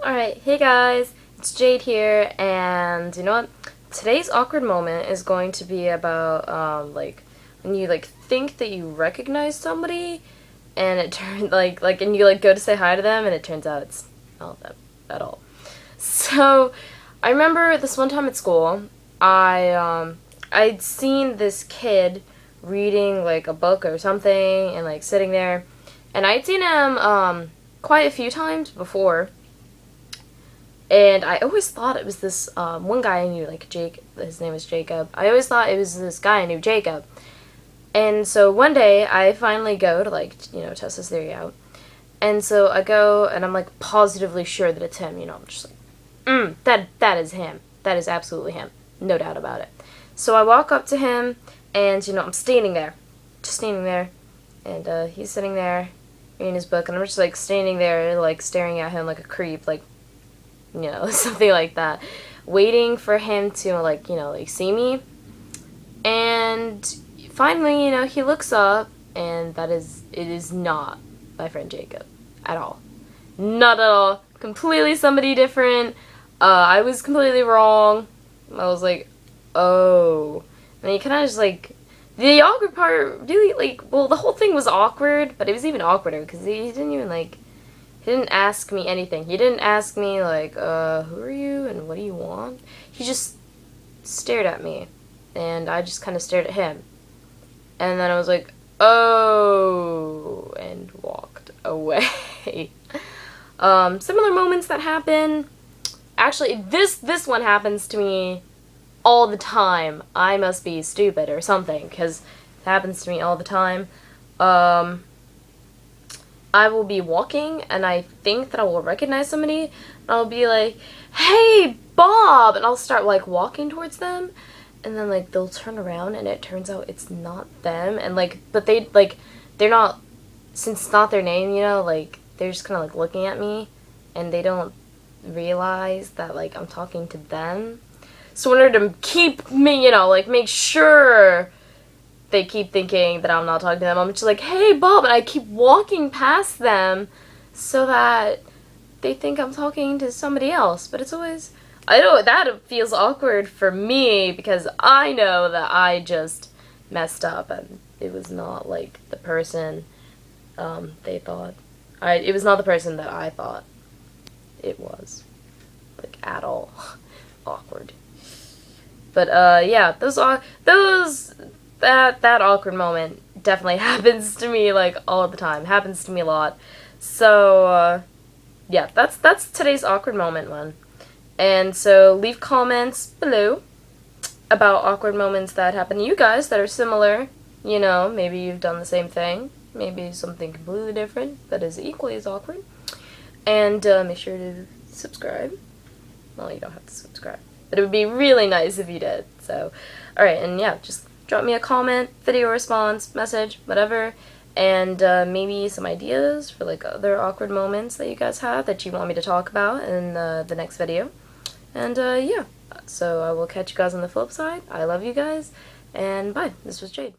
Alright, hey guys, it's Jade here, and you know what? Today's awkward moment is going to be about, when you, think that you recognize somebody, and it turns, and you, go to say hi to them, and it turns out it's not them at all. So, I remember this one time at school, I'd seen this kid reading, a book or something, and, sitting there, and I'd seen him, quite a few times before. And I always thought it was this one guy I knew, Jake. His name was Jacob. I always thought it was this guy I knew, Jacob. And so one day I finally go to test this theory out. And so I go and I'm positively sure that it's him. I'm just that is him. That is absolutely him. No doubt about it. So I walk up to him and I'm standing there, just standing there, and he's sitting there reading his book, and I'm just standing there staring at him like a creep, something like that, waiting for him to, see me. And finally, he looks up, and it is not my friend Jacob at all. Not at all. Completely somebody different. I was completely wrong. I was like, oh. And he kind of just the awkward part really, the whole thing was awkward, but it was even awkwarder because he didn't even, he didn't ask me anything. He didn't ask me, who are you and what do you want? He just stared at me, and I just kind of stared at him. And then I was like, oh, and walked away. Similar moments that happen. Actually, this one happens to me all the time. I must be stupid or something, because it happens to me all the time. I will be walking, and I think that I will recognize somebody, and I'll be like, hey, Bob! And I'll start, walking towards them, and then, they'll turn around, and it turns out it's not them, and, but they, they're not, since it's not their name, they're just kind of, looking at me, and they don't realize that, I'm talking to them. So in order to keep me, make sure they keep thinking that I'm not talking to them, I'm just like, hey, Bob, and I keep walking past them so that they think I'm talking to somebody else. But it's always, I know that feels awkward for me because I know that I just messed up and it was not, the person they thought. It was not the person that I thought it was, at all. Awkward. But, yeah, that awkward moment definitely happens to me, all the time. Happens to me a lot. So, yeah, that's today's awkward moment one. And so, leave comments below about awkward moments that happen to you guys that are similar. Maybe you've done the same thing. Maybe something completely different that is equally as awkward. And, make sure to subscribe. Well, you don't have to subscribe. But it would be really nice if you did. So, alright, and yeah, just drop me a comment, video response, message, whatever, and maybe some ideas for other awkward moments that you guys have that you want me to talk about in the next video. And yeah, so I will catch you guys on the flip side. I love you guys, and bye. This was Jade.